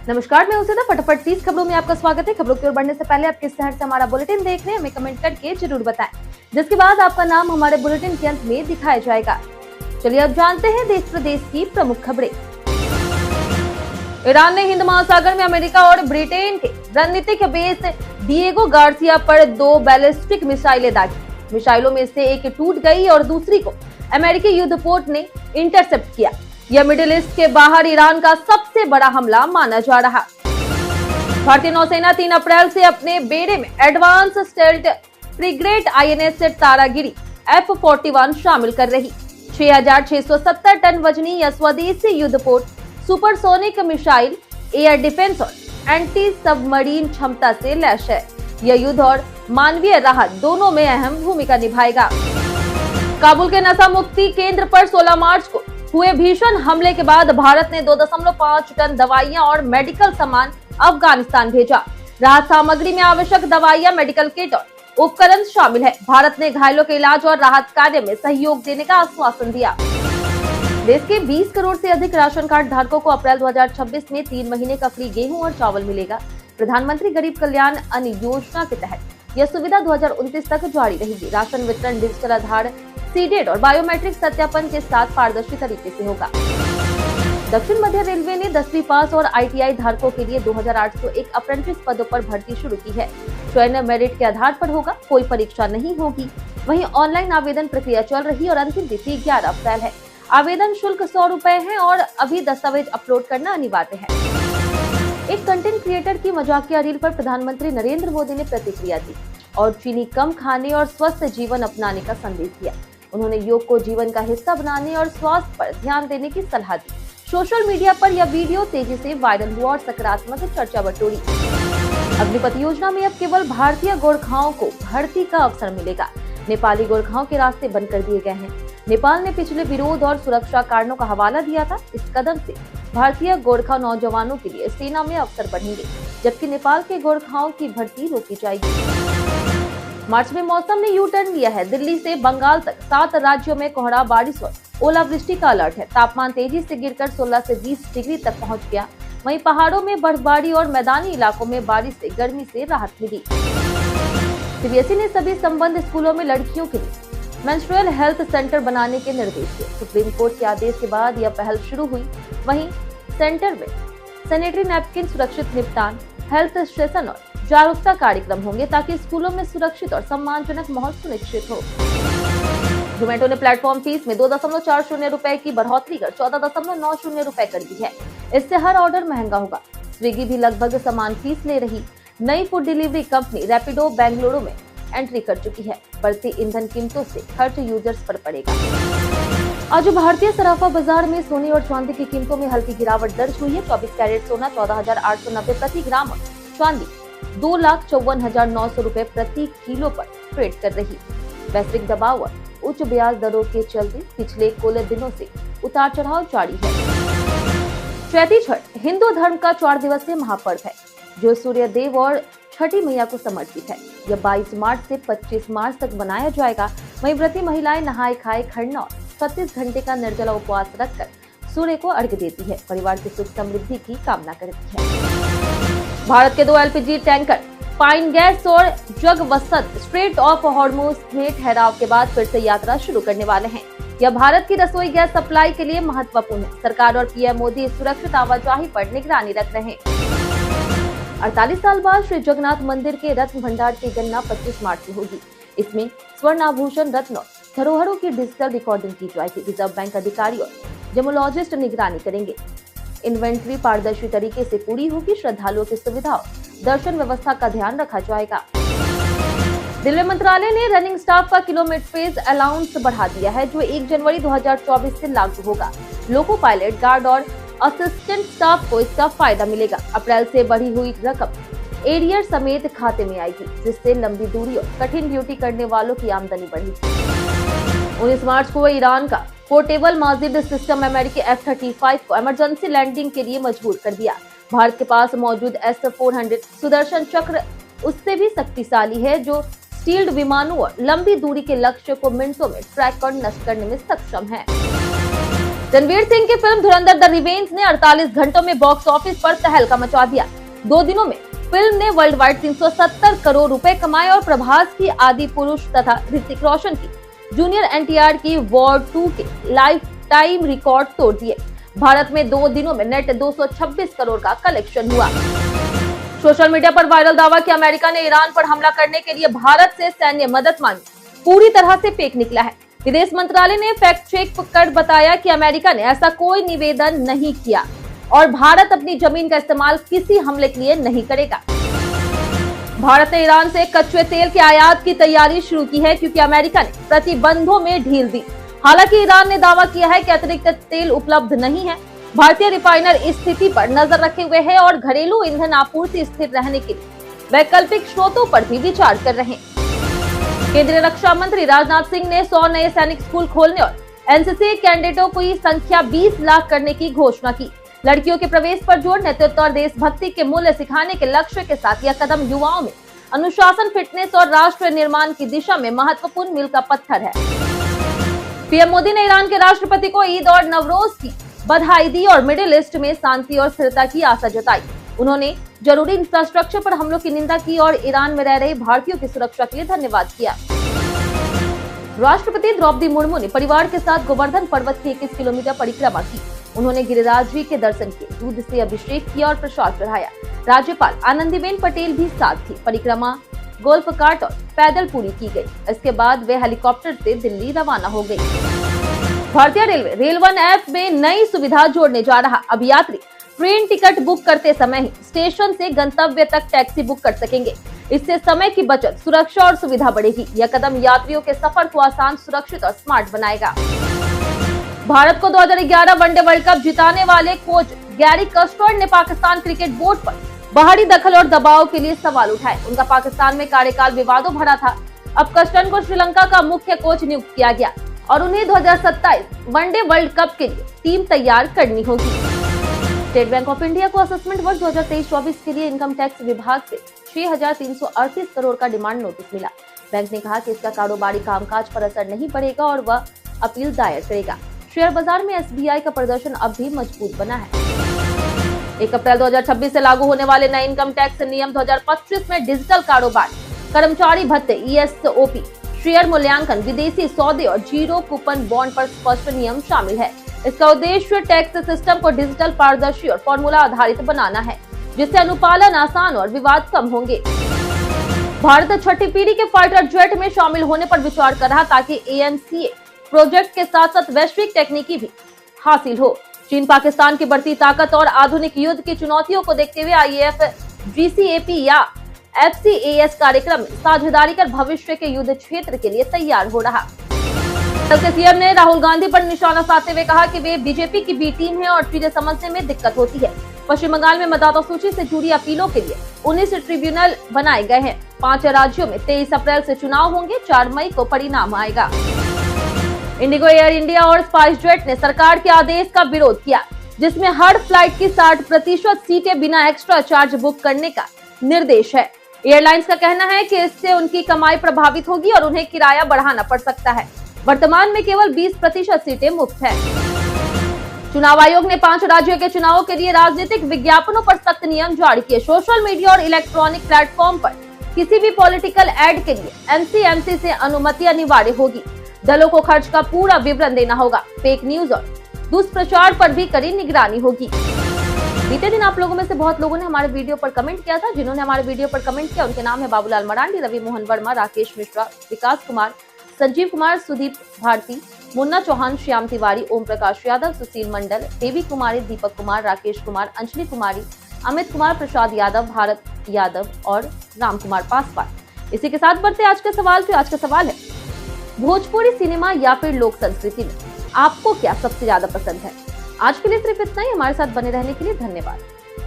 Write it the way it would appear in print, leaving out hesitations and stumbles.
नमस्कार, मैं उसे फटाफट 30 खबरों में आपका स्वागत है। खबरों की ओर बढ़ने से पहले आप किस शहर से हमारा बुलेटिन देख रहे हैं हमें कमेंट करके जरूर बताएं, जिसके बाद आपका नाम हमारे बुलेटिन के अंत में दिखाया जाएगा। चलिए अब जानते हैं देश प्रदेश की प्रमुख खबरें। ईरान ने हिंद महासागर में अमेरिका और ब्रिटेन के रणनीतिक बेस डिएगो गार्सिया पर 2 बैलिस्टिक मिसाइलें दागी। मिसाइलों में से एक टूट गई और दूसरी को अमेरिकी युद्धपोत ने इंटरसेप्ट किया। यह मिडिल ईस्ट के बाहर ईरान का सबसे बड़ा हमला माना जा रहा। भारतीय नौसेना 3 अप्रैल से अपने बेड़े में advance stealth frigate INS Taragiri F-41 शामिल कर रही। 6,670 टन वजनी यह स्वदेशी युद्धपोत सुपरसोनिक मिसाइल, एयर डिफेंस और एंटी सबमरीन क्षमता से लैस है। यह युद्ध और मानवीय राहत दोनों में अहम भूमिका निभाएगा। काबुल के नशा मुक्ति केंद्र पर 16 मार्च को हुए भीषण हमले के बाद भारत ने 2.5 टन दवाइयां और मेडिकल सामान अफगानिस्तान भेजा। राहत सामग्री में आवश्यक दवाइयां, मेडिकल किट और उपकरण शामिल है। भारत ने घायलों के इलाज और राहत कार्य में सहयोग देने का आश्वासन दिया। देश के 20 करोड़ से अधिक राशन कार्ड धारकों को अप्रैल 2026 में 3 महीने का फ्री गेहूं और चावल मिलेगा। प्रधानमंत्री गरीब कल्याण अन्न योजना के तहत यह सुविधा 2029 तक जारी रहेगी। राशन वितरण डिजिटल आधार, सीडेड और बायोमेट्रिक सत्यापन के साथ पारदर्शी तरीके से होगा। दक्षिण मध्य रेलवे ने 10वीं पास और ITI धारकों के लिए 2,801 अप्रेंटिस पदों पर भर्ती शुरू की है। चयन मेरिट के आधार पर होगा, कोई परीक्षा नहीं होगी। वहीं ऑनलाइन आवेदन प्रक्रिया चल रही और अंतिम तिथि 11 अप्रैल है। आवेदन शुल्क 100 रुपए है और अभी दस्तावेज अपलोड करना अनिवार्य है। एक कंटेंट क्रिएटर की मजाकिया रील पर प्रधानमंत्री नरेंद्र मोदी ने प्रतिक्रिया दी और चीनी कम खाने और स्वस्थ जीवन अपनाने का संदेश दिया। उन्होंने योग को जीवन का हिस्सा बनाने और स्वास्थ्य पर ध्यान देने की सलाह दी। सोशल मीडिया पर यह वीडियो तेजी से वायरल हुआ और सकारात्मक चर्चा बटोरी। अग्निपथ योजना में अब केवल भारतीय गोरखाओं को भर्ती का अवसर मिलेगा। नेपाली गोरखाओं के रास्ते बंद कर दिए गए हैं। नेपाल ने पिछले विरोध और सुरक्षा कारणों का हवाला दिया था। इस कदम से भारतीय गोरखा नौजवानों के लिए सेना में अवसर बढ़ेंगे, जबकि नेपाल के गोरखाओं की भर्ती रोकी जाएगी। मार्च में मौसम ने यू टर्न लिया है। दिल्ली से बंगाल तक 7 राज्यों में कोहरा, बारिश और ओलावृष्टि का अलर्ट है। तापमान तेजी से गिरकर 16 से 20 डिग्री तक पहुंच गया। वहीं पहाड़ों में बर्फबारी और मैदानी इलाकों में बारिश से गर्मी से राहत मिली। CBSE ने सभी संबद्ध स्कूलों में लड़कियों के लिए मेंस्ट्रुअल हेल्थ सेंटर बनाने के निर्देश दिए। सुप्रीम कोर्ट के आदेश के बाद यह पहल शुरू हुई। वहीं सेंटर में सैनिटरी नैपकिन सुरक्षित निपटान, हेल्थ सेशन और जागरूकता कार्यक्रम होंगे ताकि स्कूलों में सुरक्षित और सम्मानजनक माहौल सुनिश्चित हो। जोमेटो ने प्लेटफॉर्म फीस में 2.40 रुपए की बढ़ोतरी कर 14.90 रुपए कर दी है। इससे हर ऑर्डर महंगा होगा। स्विगी भी लगभग समान फीस ले रही। नई food delivery company Rapido Bengaluru में एंट्री कर चुकी है। बढ़ती ईंधन कीमतों से खर्च यूजर्स पर पड़ेगा। आज भारतीय सराफा बाजार में सोने और चांदी की कीमतों में हल्की गिरावट दर्ज हुई है। 24 कैरेट सोना 14,890 प्रति ग्राम और चांदी 2,54,900 रुपए प्रति किलो पर ट्रेड कर रही। वैश्विक दबाव और उच्च ब्याज दरों के चलते पिछले कुछ दिनों से उतार चढ़ाव जारी है। चैती छठ हिंदू धर्म का 4 दिवसीय महापर्व है, जो सूर्य देव और छठी मैया को समर्पित है। यह 22 मार्च से 25 मार्च तक मनाया जाएगा। वहीं व्रती महिलाएं नहाए खाए खरना और 36 घंटे का निर्जला उपवास रखकर सूर्य को अर्घ्य देती है, परिवार की सुख समृद्धि की कामना करती है। भारत के 2 LPG टैंकर पाइन गैस और जगवसत स्ट्रेट ऑफ हॉर्मुज में ठहराव के बाद फिर से यात्रा शुरू करने वाले हैं। यह भारत की रसोई गैस सप्लाई के लिए महत्वपूर्ण है। सरकार और PM मोदी सुरक्षित आवाजाही पर निगरानी रख रहे हैं। 48 साल बाद श्री जगन्नाथ मंदिर के रत्न भंडार की गणना 25 मार्च से होगी। इसमें स्वर्ण आभूषण, रत्न और धरोहरों की डिजिटल रिकॉर्डिंग की जाएगी। रिजर्व बैंक अधिकारी और जेमोलॉजिस्ट निगरानी करेंगे। इन्वेंट्री पारदर्शी तरीके से पूरी होगी। श्रद्धालुओं की सुविधा और दर्शन व्यवस्था का ध्यान रखा जाएगा। रेलवे मंत्रालय ने रनिंग स्टाफ का किलोमीटरेज अलाउंस बढ़ा दिया है, जो 1 जनवरी 2024 से लागू होगा। लोको पायलट, गार्ड और असिस्टेंट स्टाफ को इसका फायदा मिलेगा। अप्रैल से बढ़ी हुई रकम एरियर समेत खाते में आएगी, जिससे लंबी दूरी और कठिन ड्यूटी करने वालों की आमदनी बढ़ेगी। 19 मार्च को ईरान का पोर्टेबल माजिद सिस्टम अमेरिकी F-35 को इमरजेंसी लैंडिंग के लिए मजबूर कर दिया। भारत के पास मौजूद S-400 सुदर्शन चक्र उससे भी शक्तिशाली है, जो स्टील्ड विमानों और लंबी दूरी के लक्ष्य को मिनटों में ट्रैक और नष्ट करने में सक्षम है। रणवीर सिंह की फिल्म धुरंधर द रिवेंज ने 48 घंटों में बॉक्स ऑफिस पर तहलका मचा दिया। 2 दिनों में फिल्म ने वर्ल्ड वाइड 370 करोड़ रुपए कमाए और प्रभास की आदि पुरुष तथा ऋतिक रोशन की जूनियर एनटीआर की वॉर 2 के लाइफ टाइम रिकॉर्ड तोड़ दिए। भारत में 2 दिनों में नेट 226 करोड़ का कलेक्शन हुआ। सोशल मीडिया पर वायरल दावा कि अमेरिका ने ईरान पर हमला करने के लिए भारत से सैन्य मदद मांगी पूरी तरह से फेक निकला है। विदेश मंत्रालय ने फैक्ट चेक कर बताया कि अमेरिका ने ऐसा कोई निवेदन नहीं किया और भारत अपनी जमीन का इस्तेमाल किसी हमले के लिए नहीं करेगा। भारत ने ईरान से कच्चे तेल के आयात की तैयारी शुरू की है क्योंकि अमेरिका ने प्रतिबंधों में ढील दी। हालांकि ईरान ने दावा किया है कि अतिरिक्त तेल उपलब्ध नहीं है। भारतीय रिफाइनर इस स्थिति पर नजर रखे हुए हैं और घरेलू ईंधन आपूर्ति स्थिर रहने के लिए वैकल्पिक स्रोतों पर भी विचार कर रहे हैं। केंद्रीय रक्षा मंत्री राजनाथ सिंह ने 100 नए सैनिक स्कूल खोलने और एनसीसी कैडेटों की संख्या 20 लाख करने की घोषणा की। लड़कियों के प्रवेश पर जोर, नेतृत्व और देशभक्ति के मूल्य सिखाने के लक्ष्य के साथ यह कदम युवाओं में अनुशासन, फिटनेस और राष्ट्र निर्माण की दिशा में महत्वपूर्ण मील का पत्थर है। पीएम मोदी ने ईरान के राष्ट्रपति को ईद और नवरोज की बधाई दी और मिडिल ईस्ट में शांति और स्थिरता की आशा जताई। उन्होंने जरूरी इंफ्रास्ट्रक्चर पर हमलों की निंदा की और ईरान में रह रहे भारतीयों की सुरक्षा के लिए धन्यवाद किया। राष्ट्रपति द्रौपदी मुर्मू ने परिवार के साथ गोवर्धन पर्वत की 21 किलोमीटर परिक्रमा की। उन्होंने गिरिराज जी के दर्शन किए, दूध से अभिषेक किया और प्रसाद चढ़ाया। राज्यपाल आनंदीबेन पटेल भी साथ थी। परिक्रमा गोल्फ कार्ट और पैदल पूरी की गई। इसके बाद वे हेलीकॉप्टर से दिल्ली रवाना हो गई। भारतीय रेलवे रेल वन ऐप में नई सुविधा जोड़ने जा रहा। अब यात्री ट्रेन टिकट बुक करते समय ही स्टेशन से गंतव्य तक टैक्सी बुक कर सकेंगे। इससे समय की बचत, सुरक्षा और सुविधा बढ़ेगी। यह कदम यात्रियों के सफर को आसान, सुरक्षित और स्मार्ट बनाएगा। भारत को 2011 वनडे वर्ल्ड कप जिताने वाले कोच गैरी कस्टर्ड ने पाकिस्तान क्रिकेट बोर्ड पर बाहरी दखल और दबाव के लिए सवाल उठाए। उनका पाकिस्तान में कार्यकाल विवादों भरा था। अब कस्टर्ड को श्रीलंका का मुख्य कोच नियुक्त किया गया और उन्हें 2027 वनडे वर्ल्ड कप के लिए टीम तैयार करनी होगी। स्टेट बैंक ऑफ इंडिया को असेसमेंट वर्ष 2023-24 के लिए इनकम टैक्स विभाग से 6,338 करोड़ का डिमांड नोटिस मिला। बैंक ने कहा कि इसका कारोबारी कामकाज पर असर नहीं पड़ेगा और वह अपील दायर करेगा। शेयर बाजार में एसबीआई का प्रदर्शन अब भी मजबूत बना है। 1 अप्रैल 2026 से लागू होने वाले नए इनकम टैक्स नियम 2025 में डिजिटल कारोबार, कर्मचारी भत्ते, ईएसओपी, शेयर मूल्यांकन, विदेशी सौदे और जीरो कूपन बॉन्ड पर स्पष्ट नियम शामिल है। इसका उद्देश्य टैक्स सिस्टम को डिजिटल, पारदर्शी और फॉर्मूला आधारित बनाना है, जिससे अनुपालन आसान और विवाद कम होंगे। भारत छठी पीढ़ी के फाइटर जेट में शामिल होने पर विचार कर रहा ताकि एएनसीए प्रोजेक्ट के साथ साथ वैश्विक तकनीकी भी हासिल हो। चीन पाकिस्तान की बढ़ती ताकत और आधुनिक युद्ध की चुनौतियों को देखते हुए आईएएफ जीसीएपी या एफसीएएस कार्यक्रम में साझेदारी कर भविष्य के युद्ध क्षेत्र के लिए तैयार हो रहा। सीएम ने राहुल गांधी पर निशाना साधते हुए कहा कि वे बीजेपी की बी टीम है और चीजें समझने में दिक्कत होती है। पश्चिम बंगाल में मतदाता सूची से जुड़ी अपीलों के लिए 19 ट्रिब्यूनल बनाए गए हैं। 5 राज्यों में 23 अप्रैल से चुनाव होंगे। 4 मई को परिणाम आएगा। इंडिगो, एयर इंडिया और स्पाइस जेट ने सरकार के आदेश का विरोध किया, जिसमें हर फ्लाइट की 60% सीटें बिना एक्स्ट्रा चार्ज बुक करने का निर्देश है। एयरलाइंस का कहना है कि इससे उनकी कमाई प्रभावित होगी और उन्हें किराया बढ़ाना पड़ सकता है। वर्तमान में केवल 20% सीटें मुफ्त है। चुनाव आयोग ने 5 राज्यों के चुनावों के लिए राजनीतिक विज्ञापनों पर सख्त नियम जारी किए। सोशल मीडिया और इलेक्ट्रॉनिक प्लेटफॉर्म पर किसी भी पॉलिटिकल एड के लिए एनसीएमसी से अनुमति अनिवार्य होगी। दलों को खर्च का पूरा विवरण देना होगा। फेक न्यूज और दुष्प्रचार पर भी कड़ी निगरानी होगी। बीते दिन आप लोगों में से बहुत लोगों ने हमारे वीडियो पर कमेंट किया था। जिन्होंने हमारे वीडियो पर कमेंट किया उनके नाम है बाबूलाल मरांडी, रवि मोहन वर्मा, राकेश मिश्रा, विकास कुमार, संजीव कुमार, सुदीप भारती, मुन्ना चौहान, श्याम तिवारी, ओम प्रकाश यादव, सुशील मंडल, देवी कुमारी, दीपक कुमार, राकेश कुमार, अंजलि कुमारी, अमित कुमार, प्रसाद यादव, भारत यादव और राम कुमार पासवान। इसी के साथ बढ़ते आज के सवाल पे। आज का सवाल है, भोजपुरी सिनेमा या फिर लोक संस्कृति में आपको क्या सबसे ज्यादा पसंद है? आज के लिए सिर्फ इतना ही। हमारे साथ बने रहने के लिए धन्यवाद।